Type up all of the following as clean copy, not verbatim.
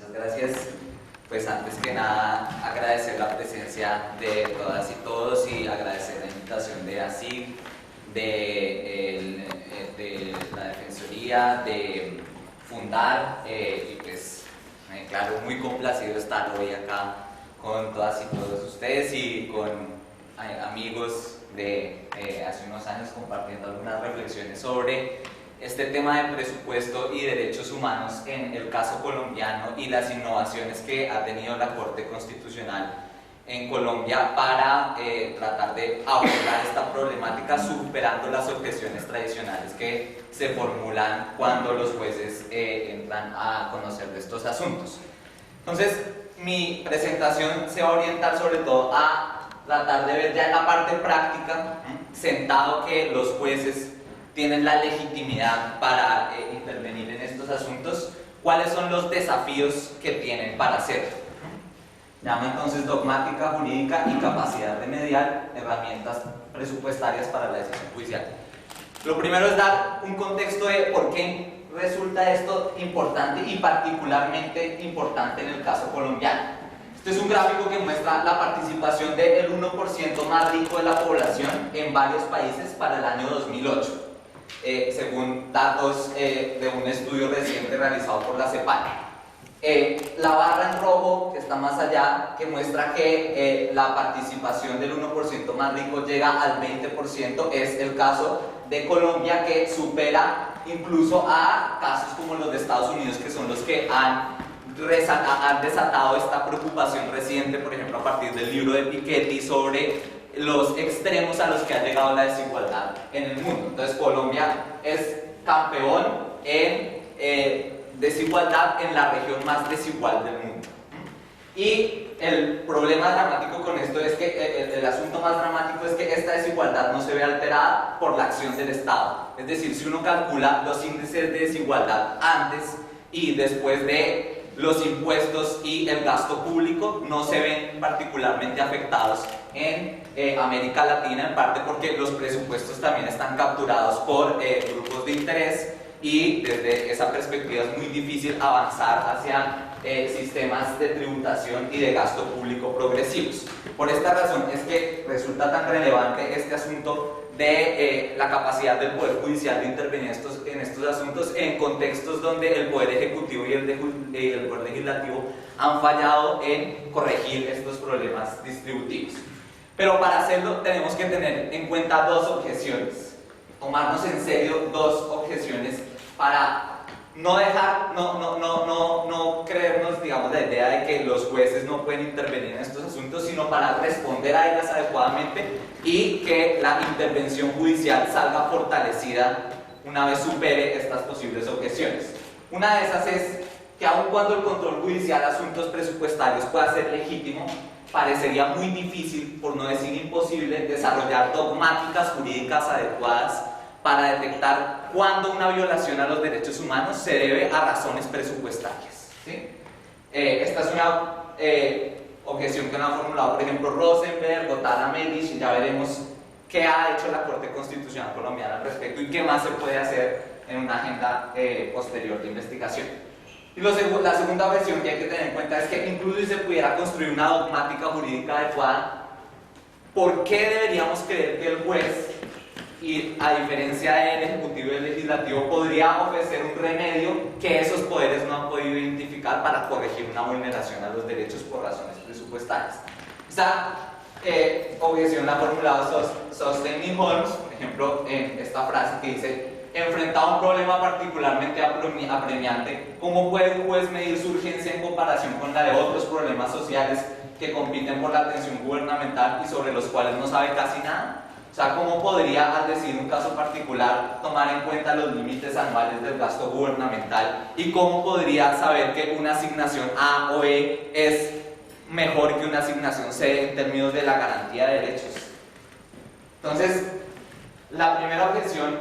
Muchas gracias. Pues antes que nada agradecer la presencia de todas y todos y agradecer la invitación de ASIG, de la Defensoría, de Fundar y pues claro, muy complacido estar hoy acá con todas y todos ustedes y con amigos de hace unos años compartiendo algunas reflexiones sobre este tema de presupuesto y derechos humanos en el caso colombiano y las innovaciones que ha tenido la Corte Constitucional en Colombia para tratar de abordar esta problemática superando las objeciones tradicionales que se formulan cuando los jueces entran a conocer de estos asuntos. Entonces, mi presentación se va a orientar sobre todo a tratar de ver ya en la parte práctica, sentado que los jueces tienen la legitimidad para intervenir en estos asuntos, cuáles son los desafíos que tienen para hacerlo. Llama entonces dogmática jurídica y capacidad remedial, herramientas presupuestarias para la decisión judicial. Lo primero es dar un contexto de por qué resulta esto importante y particularmente importante en el caso colombiano. Este es un gráfico que muestra la participación del 1% más rico de la población en varios países para el año 2008. Según datos de un estudio reciente realizado por la CEPAL. La barra en rojo, que está más allá, que muestra que la participación del 1% más rico llega al 20%, es el caso de Colombia, que supera incluso a casos como los de Estados Unidos, que son los que han desatado esta preocupación reciente, por ejemplo a partir del libro de Piketty sobre los extremos a los que ha llegado la desigualdad en el mundo. Entonces Colombia es campeón en desigualdad en la región más desigual del mundo. Y el problema dramático con esto es que el asunto más dramático es que esta desigualdad no se ve alterada por la acción del Estado. Es decir, si uno calcula los índices de desigualdad antes y después de los impuestos y el gasto público, no se ven particularmente afectados en América Latina, en parte porque los presupuestos también están capturados por grupos de interés y desde esa perspectiva es muy difícil avanzar hacia sistemas de tributación y de gasto público progresivos. Por esta razón es que resulta tan relevante este asunto de la capacidad del Poder Judicial de intervenir en estos asuntos en contextos donde el Poder Ejecutivo y el Poder Legislativo han fallado en corregir estos problemas distributivos. Pero para hacerlo tenemos que tener en cuenta dos objeciones, tomarnos en serio dos objeciones para no creernos, digamos, la idea de que los jueces no pueden intervenir en estos asuntos, sino para responder a ellas adecuadamente y que la intervención judicial salga fortalecida una vez supere estas posibles objeciones. Una de esas es que aun cuando el control judicial de asuntos presupuestarios pueda ser legítimo, parecería muy difícil, por no decir imposible, desarrollar dogmáticas jurídicas adecuadas para detectar cuándo una violación a los derechos humanos se debe a razones presupuestarias, ¿sí? Esta es una objeción que no ha formulado, por ejemplo, Rosenberg o Tara Medich, y ya veremos qué ha hecho la Corte Constitucional colombiana al respecto y qué más se puede hacer en una agenda posterior de investigación. Y la segunda versión que hay que tener en cuenta es que incluso si se pudiera construir una dogmática jurídica adecuada, ¿por qué deberíamos creer que el juez, y a diferencia del Ejecutivo y del Legislativo, podría ofrecer un remedio que esos poderes no han podido identificar para corregir una vulneración a los derechos por razones presupuestarias? Esta objeción la ha formulado Sosten y Holmes, por ejemplo, en esta frase que dice: enfrentado a un problema particularmente apremiante, ¿cómo puede un juez medir su urgencia en comparación con la de otros problemas sociales que compiten por la atención gubernamental y sobre los cuales no sabe casi nada? O sea, ¿cómo podría, al decir un caso particular, tomar en cuenta los límites anuales del gasto gubernamental? ¿Y cómo podría saber que una asignación A o E es mejor que una asignación C en términos de la garantía de derechos? Entonces, la primera objeción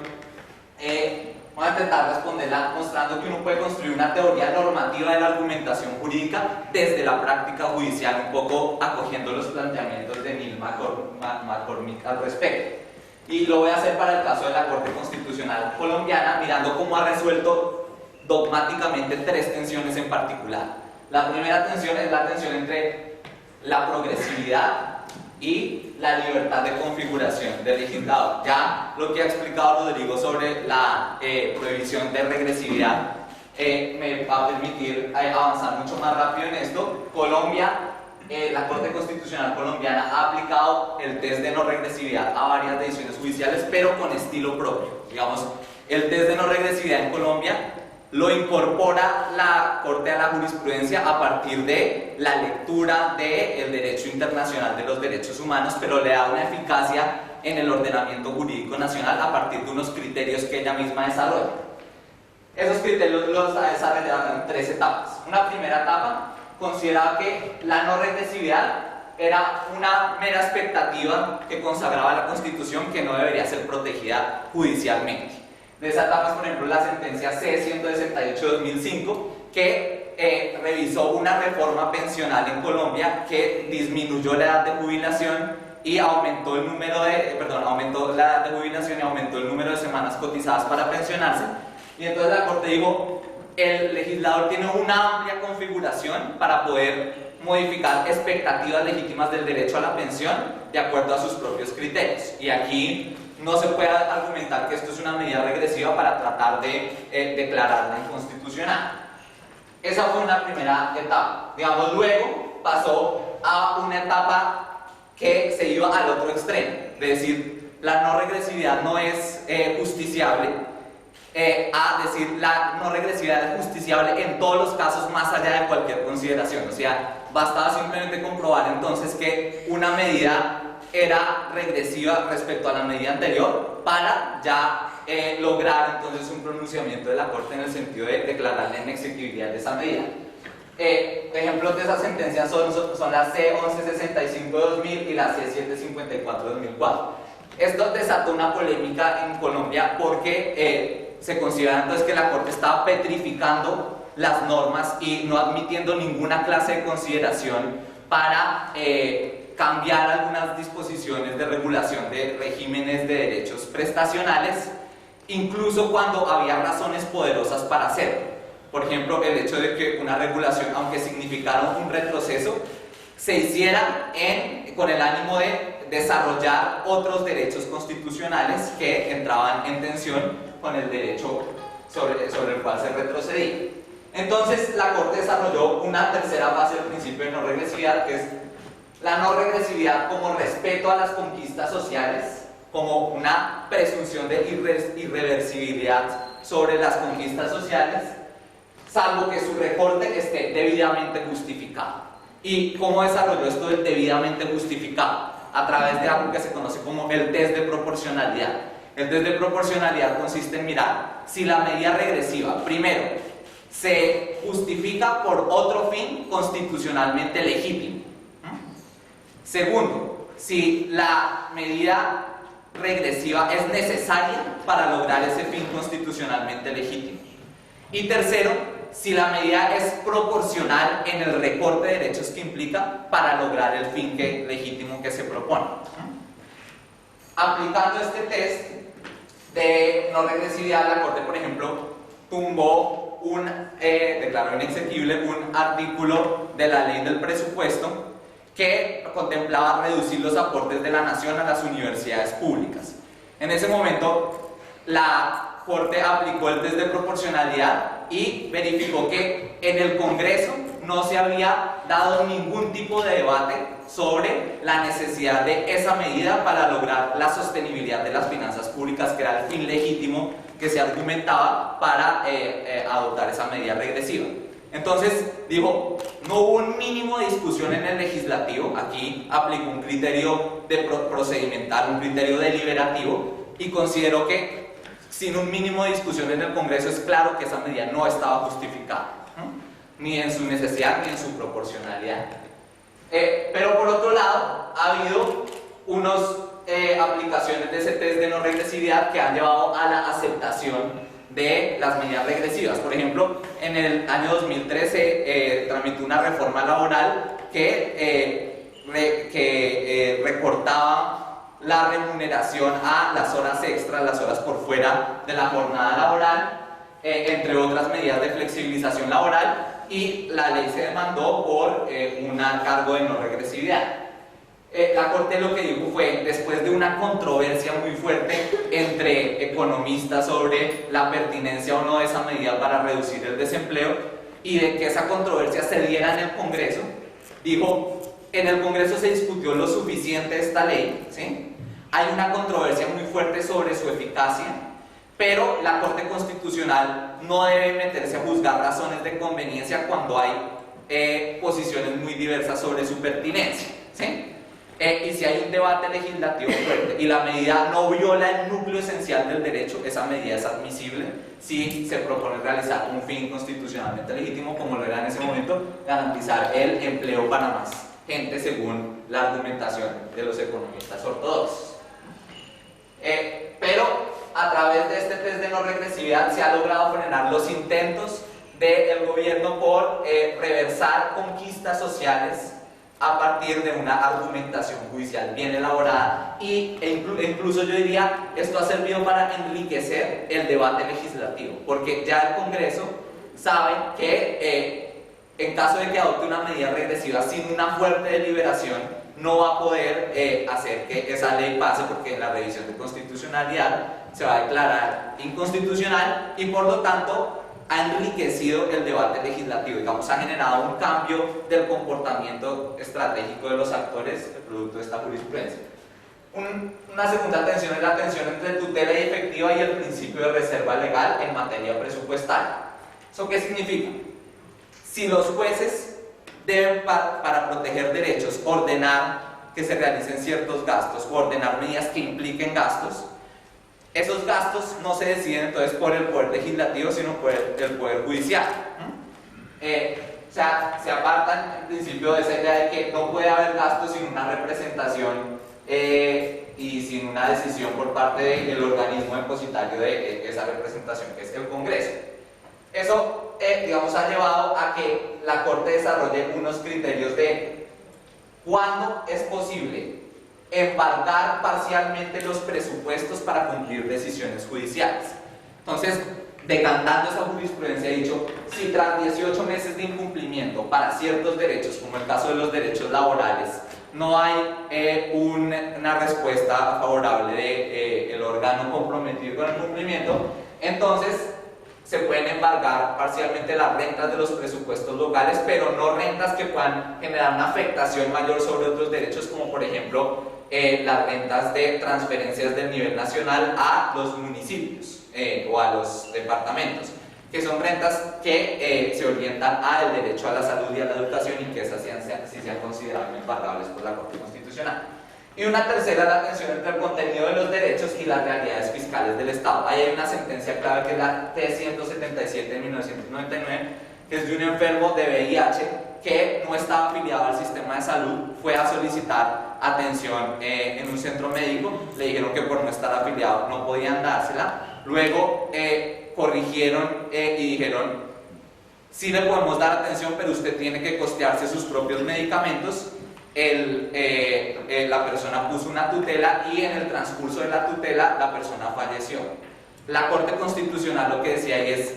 voy a intentar responderla mostrando que uno puede construir una teoría normativa de la argumentación jurídica desde la práctica judicial, un poco acogiendo los planteamientos de Neil McCormick al respecto. Y lo voy a hacer para el caso de la Corte Constitucional colombiana, mirando cómo ha resuelto dogmáticamente tres tensiones en particular. La primera tensión es la tensión entre la progresividad y la libertad de configuración del legislador. Ya lo que ha explicado Rodrigo sobre la prohibición de regresividad me va a permitir avanzar mucho más rápido en esto. Colombia, la Corte Constitucional colombiana ha aplicado el test de no regresividad a varias decisiones judiciales, pero con estilo propio. Digamos, el test de no regresividad en Colombia lo incorpora la Corte a la jurisprudencia a partir de la lectura del derecho internacional de los derechos humanos, pero le da una eficacia en el ordenamiento jurídico nacional a partir de unos criterios que ella misma desarrolla. Esos criterios los ha desarrollado en 3 etapas. Una primera etapa consideraba que la no regresividad era una mera expectativa que consagraba la Constitución que no debería ser protegida judicialmente. De esa etapa es, por ejemplo, la sentencia C-168-2005, que revisó una reforma pensional en Colombia que disminuyó la edad de jubilación y aumentó el número de, aumentó la edad de jubilación y aumentó el número de semanas cotizadas para pensionarse. Y entonces la Corte dijo, el legislador tiene una amplia configuración para poder modificar expectativas legítimas del derecho a la pensión de acuerdo a sus propios criterios. Y aquí no se puede argumentar que esto es una medida regresiva para tratar de declararla inconstitucional. Esa fue una primera etapa. Digamos, luego pasó a una etapa que se iba al otro extremo, es decir, la no regresividad no es justiciable, a decir, la no regresividad es justiciable en todos los casos más allá de cualquier consideración. O sea, bastaba simplemente comprobar entonces que una medida era regresiva respecto a la medida anterior para ya lograr entonces un pronunciamiento de la Corte en el sentido de declarar la inexequibilidad de esa medida. Ejemplos de esas sentencias son la C-1165-2000 y la C-754-2004. Esto desató una polémica en Colombia porque se considera entonces que la Corte estaba petrificando las normas y no admitiendo ninguna clase de consideración para cambiar algunas disposiciones de regulación de regímenes de derechos prestacionales, incluso cuando había razones poderosas para hacerlo. Por ejemplo, el hecho de que una regulación, aunque significara un retroceso, se hiciera con el ánimo de desarrollar otros derechos constitucionales que entraban en tensión con el derecho sobre el cual se retrocedía. Entonces, la Corte desarrolló una tercera fase del principio de no regresividad, que es la no regresividad como respeto a las conquistas sociales, como una presunción de irreversibilidad sobre las conquistas sociales, salvo que su recorte esté debidamente justificado. ¿Y cómo desarrolló esto del debidamente justificado? A través de algo que se conoce como el test de proporcionalidad. El test de proporcionalidad consiste en mirar si la medida regresiva, primero, se justifica por otro fin constitucionalmente legítimo. Segundo, si la medida regresiva es necesaria para lograr ese fin constitucionalmente legítimo. Y tercero, si la medida es proporcional en el recorte de derechos que implica para lograr el fin legítimo que se propone. Aplicando este test de no regresividad, la Corte, por ejemplo, tumbó declaró inexequible un artículo de la ley del presupuesto que contemplaba reducir los aportes de la nación a las universidades públicas. En ese momento, la Corte aplicó el test de proporcionalidad y verificó que en el Congreso no se había dado ningún tipo de debate sobre la necesidad de esa medida para lograr la sostenibilidad de las finanzas públicas, que era el fin legítimo que se argumentaba para adoptar esa medida regresiva. Entonces, dijo, no hubo un mínimo de discusión en el legislativo, aquí aplicó un criterio procedimental, un criterio deliberativo, y consideró que sin un mínimo de discusión en el Congreso es claro que esa medida no estaba justificada, ¿no? Ni en su necesidad ni en su proporcionalidad. Pero por otro lado, ha habido unas aplicaciones de ese test de no regresividad que han llevado a la aceptación de las medidas regresivas. Por ejemplo, en el año 2013 tramitó una reforma laboral que recortaba la remuneración a las horas extras, las horas por fuera de la jornada laboral, entre otras medidas de flexibilización laboral, y la ley se demandó por un cargo de no regresividad. La Corte lo que dijo fue, después de una controversia muy fuerte entre economistas sobre la pertinencia o no de esa medida para reducir el desempleo y de que esa controversia se diera en el Congreso, dijo, en el Congreso se discutió lo suficiente esta ley, ¿sí? Hay una controversia muy fuerte sobre su eficacia, pero la Corte Constitucional no debe meterse a juzgar razones de conveniencia cuando hay posiciones muy diversas sobre su pertinencia, ¿sí? Y si hay un debate legislativo fuerte y la medida no viola el núcleo esencial del derecho, esa medida es admisible si se propone realizar un fin constitucionalmente legítimo, como lo era en ese momento, garantizar el empleo para más gente según la argumentación de los economistas ortodoxos. Pero a través de este test de no regresividad se ha logrado frenar los intentos del gobierno por reversar conquistas sociales a partir de una argumentación judicial bien elaborada incluso yo diría, esto ha servido para enriquecer el debate legislativo, porque ya el Congreso sabe que en caso de que adopte una medida regresiva sin una fuerte deliberación, no va a poder hacer que esa ley pase, porque en la revisión de constitucionalidad se va a declarar inconstitucional y por lo tanto ha enriquecido el debate legislativo, digamos, ha generado un cambio del comportamiento estratégico de los actores producto de esta jurisprudencia. Una segunda tensión es la tensión entre tutela y efectiva y el principio de reserva legal en materia presupuestaria. ¿Eso qué significa? Si los jueces deben, para proteger derechos, ordenar que se realicen ciertos gastos o ordenar medidas que impliquen gastos, esos gastos no se deciden entonces por el poder legislativo, sino por el poder judicial. O sea, se apartan en principio de esa idea de que no puede haber gastos sin una representación y sin una decisión por parte del organismo depositario de esa representación, que es el Congreso. Eso, digamos, ha llevado a que la Corte desarrolle unos criterios de cuándo es posible embargar parcialmente los presupuestos para cumplir decisiones judiciales. Entonces, decantando esa jurisprudencia, ha dicho, si tras 18 meses de incumplimiento para ciertos derechos, como el caso de los derechos laborales, no hay una respuesta favorable del órgano comprometido con el cumplimiento, entonces se pueden embargar parcialmente las rentas de los presupuestos locales, pero no rentas que puedan generar una afectación mayor sobre otros derechos, como por ejemplo las rentas de transferencias del nivel nacional a los municipios o a los departamentos, que son rentas que se orientan al derecho a la salud y a la educación y que esas sí sean consideradas embargables por la Corte Constitucional. Y una tercera, la tensión entre el contenido de los derechos y las realidades fiscales del Estado. Ahí hay una sentencia clave que es la T-177 de 1999, que es de un enfermo de VIH que no estaba afiliado al sistema de salud, fue a solicitar atención en un centro médico, le dijeron que por no estar afiliado no podían dársela, luego corrigieron y dijeron, sí le podemos dar atención, pero usted tiene que costearse sus propios medicamentos. La persona puso una tutela y en el transcurso de la tutela la persona falleció. La Corte Constitucional lo que decía ahí es,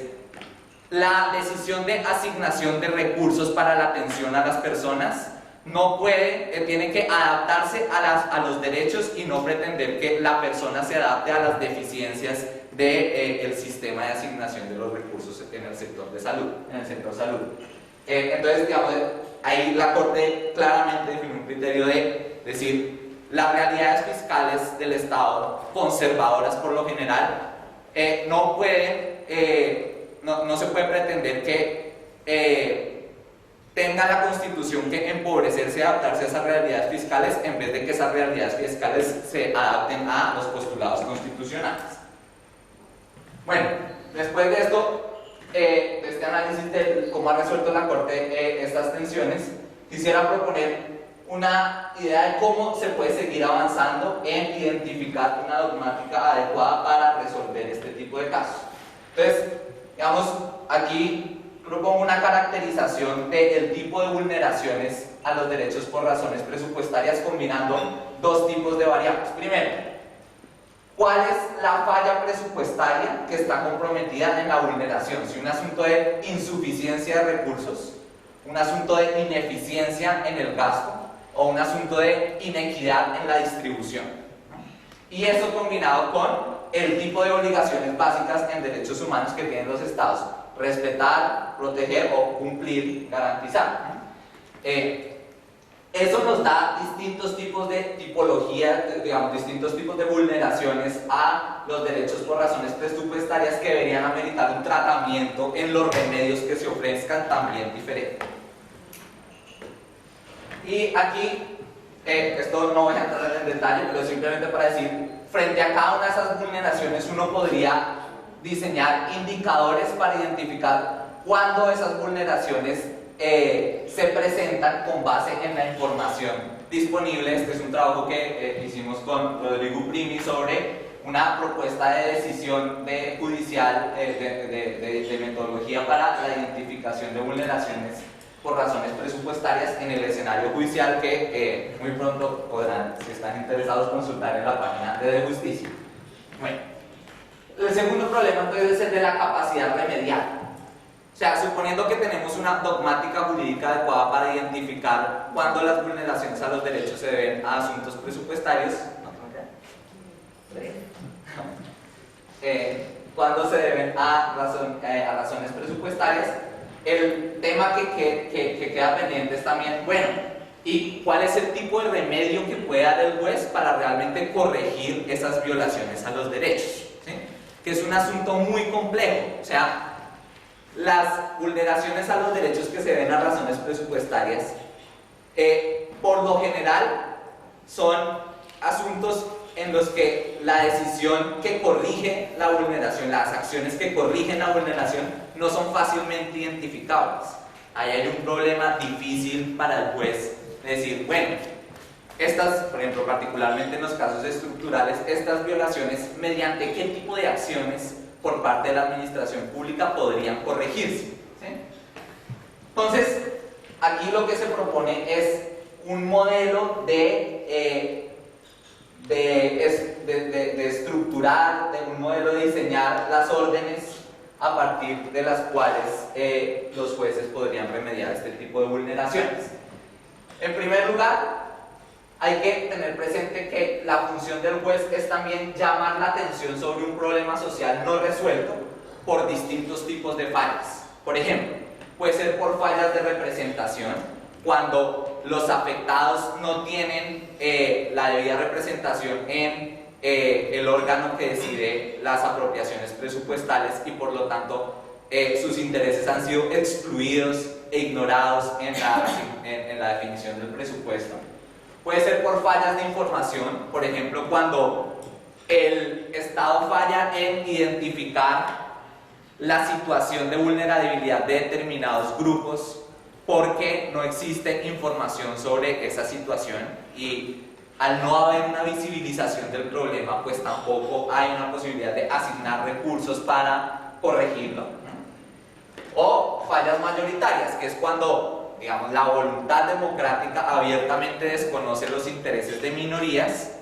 la decisión de asignación de recursos para la atención a las personas no puede, tiene que adaptarse a los derechos y no pretender que la persona se adapte a las deficiencias del sistema de asignación de los recursos en el sector de salud, en el sector salud. Entonces, digamos, ahí la Corte claramente define un criterio de decir, las realidades fiscales del Estado, conservadoras por lo general, no se puede pretender que tenga la Constitución que empobrecerse y adaptarse a esas realidades fiscales en vez de que esas realidades fiscales se adapten a los postulados constitucionales. Bueno, después de esto, de este análisis de cómo ha resuelto la Corte estas tensiones, quisiera proponer una idea de cómo se puede seguir avanzando en identificar una dogmática adecuada para resolver este tipo de casos. Entonces, digamos, aquí propongo una caracterización del tipo de vulneraciones a los derechos por razones presupuestarias combinando dos tipos de variables. Primero, ¿Cuál es la falla presupuestaria que está comprometida en la vulneración? Si un asunto de insuficiencia de recursos, un asunto de ineficiencia en el gasto o un asunto de inequidad en la distribución. Y eso combinado con el tipo de obligaciones básicas en derechos humanos que tienen los estados: respetar, proteger o cumplir, garantizar. Eso nos da distintos tipos de tipología, digamos, distintos tipos de vulneraciones a los derechos por razones presupuestarias que deberían ameritar un tratamiento en los remedios que se ofrezcan también diferente. Y aquí, esto no voy a entrar en detalle, pero simplemente para decir, frente a cada una de esas vulneraciones uno podría diseñar indicadores para identificar cuándo esas vulneraciones se presentan con base en la información disponible. Este es un trabajo que hicimos con Rodrigo Primi sobre una propuesta de decisión judicial de metodología para la identificación de vulneraciones por razones presupuestarias en el escenario judicial, que muy pronto podrán, si están interesados, consultar en la página de Justicia. Bueno, el segundo problema entonces es el de la capacidad remedial. O sea, suponiendo que tenemos una dogmática jurídica adecuada para identificar cuándo las vulneraciones a los derechos se deben a asuntos presupuestarios, cuándo se deben a razones presupuestarias, el tema que queda pendiente es también, bueno, ¿y cuál es el tipo de remedio que puede dar el juez para realmente corregir esas violaciones a los derechos? ¿Sí? Que es un asunto muy complejo. O sea, las vulneraciones a los derechos que se ven a razones presupuestarias, por lo general, son asuntos en los que la decisión que corrige la vulneración, las acciones que corrigen la vulneración, no son fácilmente identificables. Ahí hay un problema difícil para el juez de decir, bueno, estas, por ejemplo, particularmente en los casos estructurales, estas violaciones, mediante qué tipo de acciones por parte de la administración pública podrían corregirse. ¿Sí? Entonces, aquí lo que se propone es un modelo de estructurar, de un modelo de diseñar las órdenes a partir de las cuales los jueces podrían remediar este tipo de vulneraciones. En primer lugar, hay que tener presente que la función del juez es también llamar la atención sobre un problema social no resuelto por distintos tipos de fallas. Por ejemplo, puede ser por fallas de representación, cuando los afectados no tienen la debida representación en el órgano que decide las apropiaciones presupuestales y por lo tanto sus intereses han sido excluidos e ignorados en la definición del presupuesto. Puede ser por fallas de información, por ejemplo, cuando el Estado falla en identificar la situación de vulnerabilidad de determinados grupos porque no existe información sobre esa situación, y al no haber una visibilización del problema, pues tampoco hay una posibilidad de asignar recursos para corregirlo. O fallas mayoritarias, que es cuando, digamos, la voluntad democrática abiertamente desconoce los intereses de minorías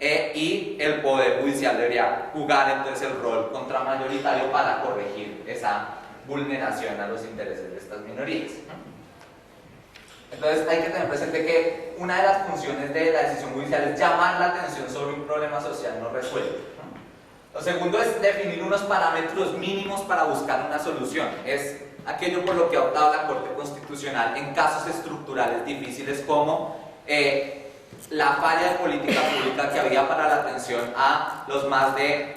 y el Poder Judicial debería jugar entonces el rol contramayoritario para corregir esa vulneración a los intereses de estas minorías. Entonces hay que tener presente que una de las funciones de la decisión judicial es llamar la atención sobre un problema social no resuelto. Lo segundo es definir unos parámetros mínimos para buscar una solución. Es aquello por lo que ha optado la Corte Constitucional en casos estructurales difíciles como la falla de política pública que había para la atención a los más de,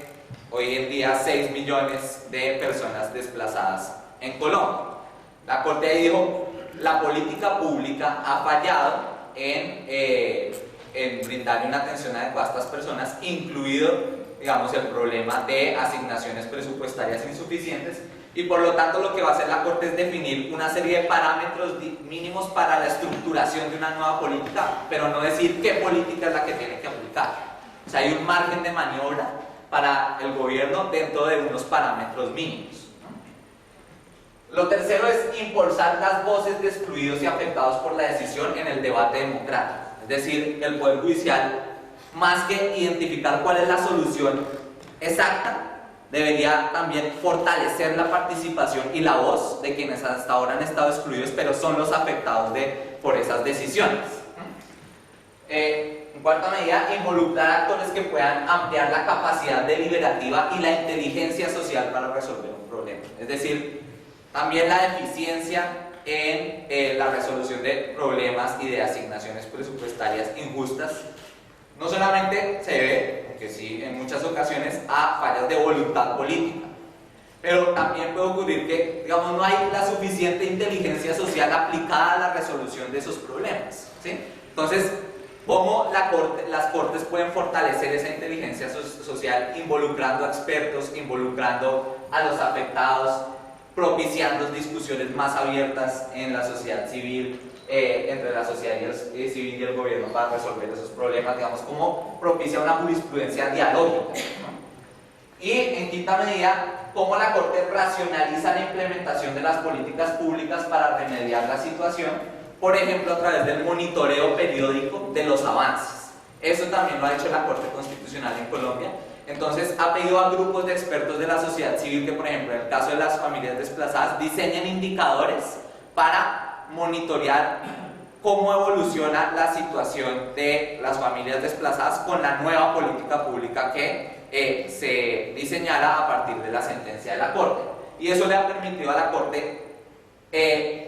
hoy en día, 6 millones de personas desplazadas en Colombia. La Corte ahí dijo, la política pública ha fallado en brindarle una atención adecuada a estas personas, incluido, digamos, el problema de asignaciones presupuestarias insuficientes, y por lo tanto lo que va a hacer la Corte es definir una serie de parámetros mínimos para la estructuración de una nueva política, pero no decir qué política es la que tiene que aplicar. O sea, hay un margen de maniobra para el gobierno dentro de unos parámetros mínimos. Lo tercero es impulsar las voces de excluidos y afectados por la decisión en el debate democrático. Es decir, el Poder Judicial más que identificar cuál es la solución exacta, debería también fortalecer la participación y la voz de quienes hasta ahora han estado excluidos, pero son los afectados por esas decisiones. En cuarta medida, involucrar actores que puedan ampliar la capacidad deliberativa y la inteligencia social para resolver un problema. Es decir, también la deficiencia en la resolución de problemas y de asignaciones presupuestarias injustas no solamente se debe, aunque sí en muchas ocasiones, a fallas de voluntad política, pero también puede ocurrir que, digamos, no hay la suficiente inteligencia social aplicada a la resolución de esos problemas, ¿sí? Entonces, ¿cómo las cortes pueden fortalecer esa inteligencia social involucrando a expertos, involucrando a los afectados, propiciando discusiones más abiertas en la sociedad civil, entre la sociedad civil y el gobierno para resolver esos problemas, digamos, cómo propicia una jurisprudencia dialógica, ¿no? Y en quinta medida, cómo la Corte racionaliza la implementación de las políticas públicas para remediar la situación, por ejemplo, a través del monitoreo periódico de los avances. Eso también lo ha hecho la Corte Constitucional en Colombia. Entonces ha pedido a grupos de expertos de la sociedad civil que, por ejemplo, en el caso de las familias desplazadas, diseñen indicadores para monitorear cómo evoluciona la situación de las familias desplazadas con la nueva política pública que se diseñara a partir de la sentencia de la Corte. Y eso le ha permitido a la Corte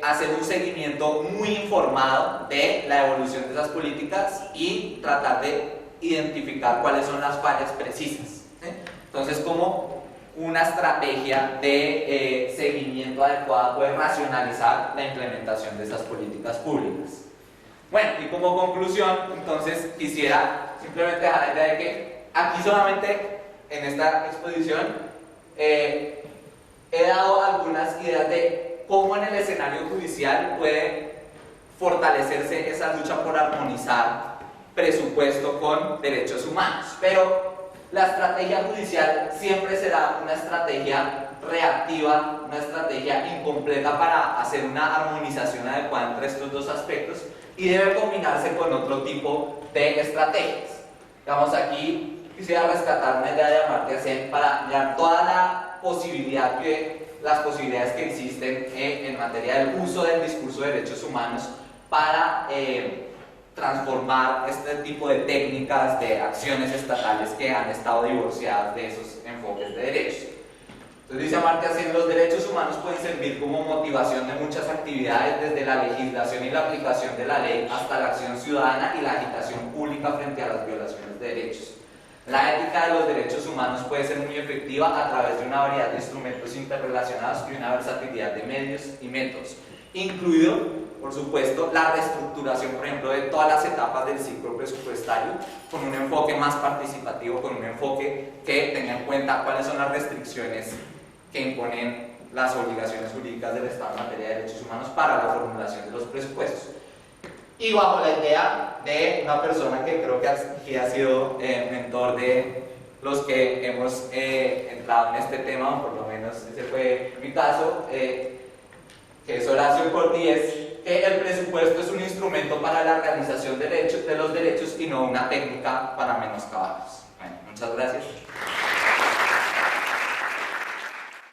hacer un seguimiento muy informado de la evolución de esas políticas y tratar de identificar cuáles son las fallas precisas, ¿sí? Entonces, como una estrategia de seguimiento adecuada puede racionalizar la implementación de esas políticas públicas. Bueno, y como conclusión, entonces quisiera simplemente dejar la idea de que aquí solamente en esta exposición he dado algunas ideas de cómo en el escenario judicial puede fortalecerse esa lucha por armonizar presupuesto con derechos humanos, pero la estrategia judicial siempre será una estrategia reactiva, una estrategia incompleta para hacer una armonización adecuada entre estos dos aspectos y debe combinarse con otro tipo de estrategias. Digamos, aquí quisiera rescatar una idea de Amartya Sen para mirar toda las posibilidades que existen en materia del uso del discurso de derechos humanos para transformar este tipo de técnicas, de acciones estatales que han estado divorciadas de esos enfoques de derechos. Entonces dice Amartya Sen, los derechos humanos pueden servir como motivación de muchas actividades, desde la legislación y la aplicación de la ley hasta la acción ciudadana y la agitación pública frente a las violaciones de derechos. La ética de los derechos humanos puede ser muy efectiva a través de una variedad de instrumentos interrelacionados y una versatilidad de medios y métodos, incluido, por supuesto, la reestructuración, por ejemplo, de todas las etapas del ciclo presupuestario, con un enfoque más participativo, con un enfoque que tenga en cuenta cuáles son las restricciones que imponen las obligaciones jurídicas del Estado en materia de derechos humanos para la formulación de los presupuestos. Y bajo la idea de una persona que creo que ha sido mentor de los que hemos entrado en este tema, o por lo menos ese fue mi caso, que es Horacio Corti, es que el presupuesto es un instrumento para la realización de los derechos y no una técnica para menoscabarlos. Bueno, muchas gracias.